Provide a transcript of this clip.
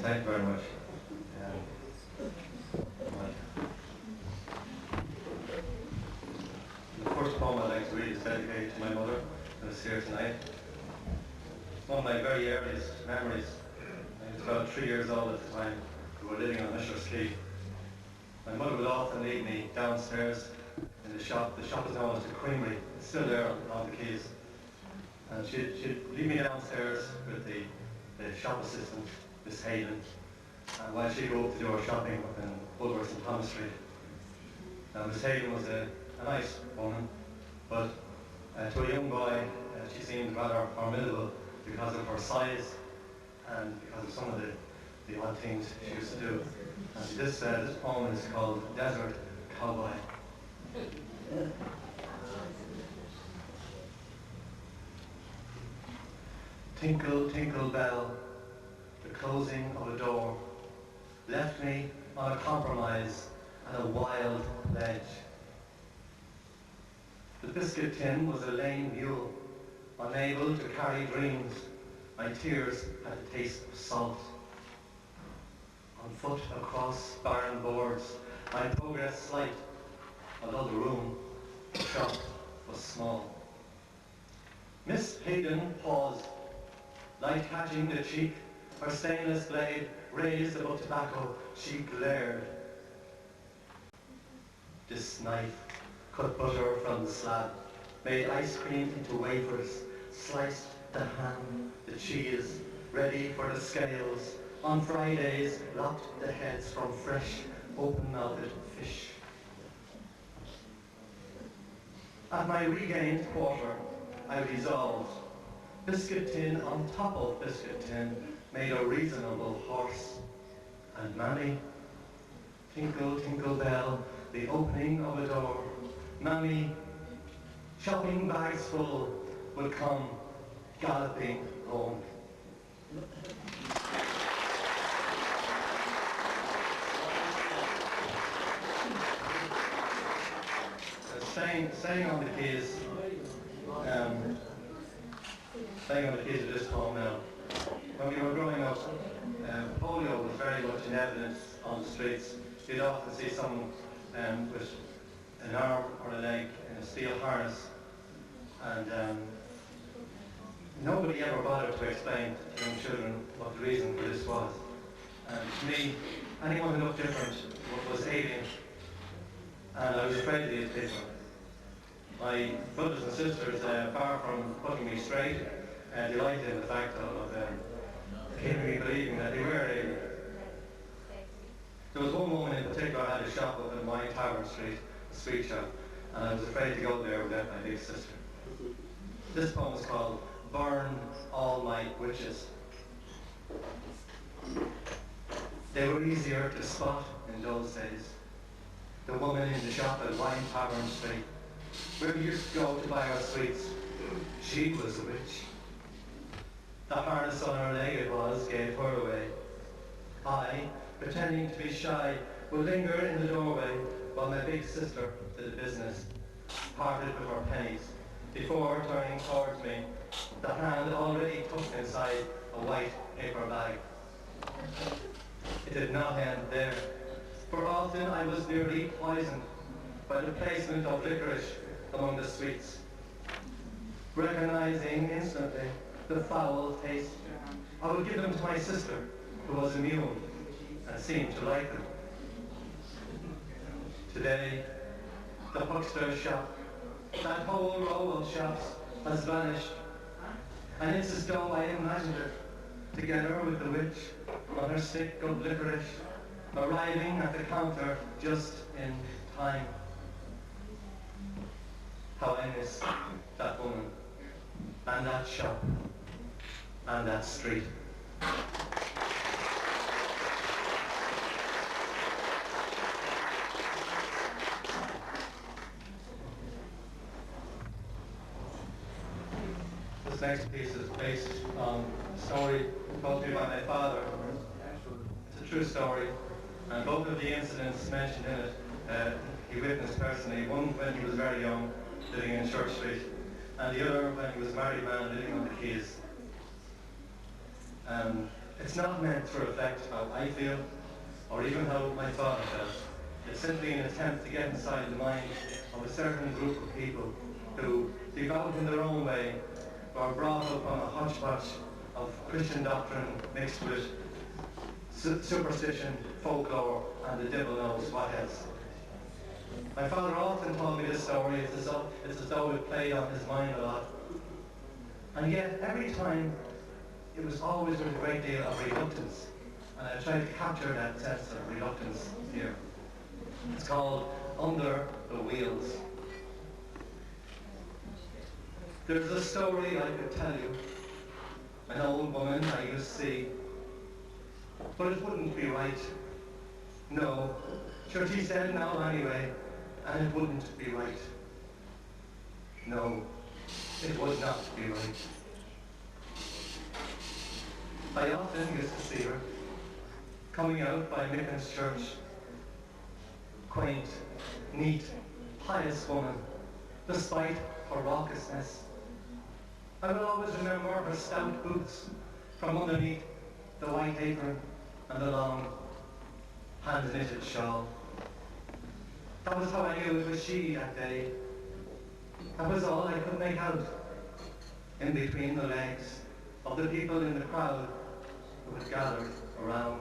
Thank you very much. The first poem I'd like to read is dedicated to my mother, who is here tonight. It's one of my very earliest memories. I was about 3 years old at the time. We were living on Usher's Quay. My mother would often lead me downstairs in the shop. The shop is known as the Creamery. It's still there on the quays. And she'd lead me downstairs with the shop assistant, Miss Hayden, and while she'd go up to do her shopping up in Woolworths and Thomas Street. Now Miss Hayden was a nice woman, but to a young boy she seemed rather formidable because of her size and because of some of the odd things she used to do. And this poem is called Desert Cowboy. Tinkle, tinkle bell, the closing of a door left me on a compromise and a wild ledge. The biscuit tin was a lame mule, unable to carry dreams. My tears had a taste of salt. On foot across barren boards, my progress slight, although the room, the shop, was small. Miss Hayden paused, light catching the cheek, her stainless blade raised above tobacco, she glared. This knife cut butter from the slab, made ice cream into wafers, sliced the ham, the cheese, ready for the scales. On Fridays, locked the heads from fresh, open-mouthed fish. At my regained quarter, I resolved. Biscuit tin on top of biscuit tin made a reasonable horse. And Mammy, tinkle, tinkle bell, the opening of a door. Mammy, shopping bags full, would come galloping home. Staying on the keys of this poem now. When we were growing up, polio was very much in evidence on the streets. You'd often see someone with an arm or a leg in a steel harness, and nobody ever bothered to explain to young children what the reason for this was. And to me, anyone who looked different was alien, and I was afraid of these people. My brothers and sisters, far from putting me straight, delighted in the fact of keeping me believing that they were alien. There was one woman in particular I had a shop up in Wine Tavern Street, a street shop, and I was afraid to go there without my big sister. This poem is called Burn All My Witches. They were easier to spot in those days. The woman in the shop at Wine Tavern Street, where we used to go to buy our sweets, she was a witch. The harness on her leg it was gave her away. I, pretending to be shy, would linger in the doorway while my big sister did the business, parted with her pennies, before turning towards me, the hand already tucked inside a white paper bag. It did not end there, for often I was nearly poisoned by the placement of licorice among the sweets, recognizing instantly the foul taste. I would give them to my sister, who was immune and seemed to like them. Today, the huckster shop, that whole row of shops, has vanished, and it's as though I imagined it, together with the witch on her stick of licorice, arriving at the counter just in time. How I miss that woman, and that shop, and that street. This next piece is based on a story told to me by my father. It's a true story, and both of the incidents mentioned in it he witnessed personally. One when he was very young, living in Church Street, and the other when he was a married man living on the quays. It's not meant to reflect how I feel, or even how my father felt. It's simply an attempt to get inside the mind of a certain group of people who, devout in their own way, were brought up on a hodgepodge of Christian doctrine mixed with superstition, folklore, and the devil knows what else. My father often told me this story. It's as though it played on his mind a lot. And yet, every time, it was always with a great deal of reluctance. And I tried to capture that sense of reluctance here. It's called Under the Wheels. There's a story I could tell you. An old woman I used to see. But it wouldn't be right. No. Sure, she said no anyway, and it wouldn't be right. No, it would not be right. I often used to see her, coming out by Mickens Church. Quaint, neat, pious woman, despite her raucousness. I will always remember her stout boots from underneath the white apron and the long hand-knitted shawl. That was how I knew it was she that day. That was all I could make out, in between the legs of the people in the crowd who had gathered around.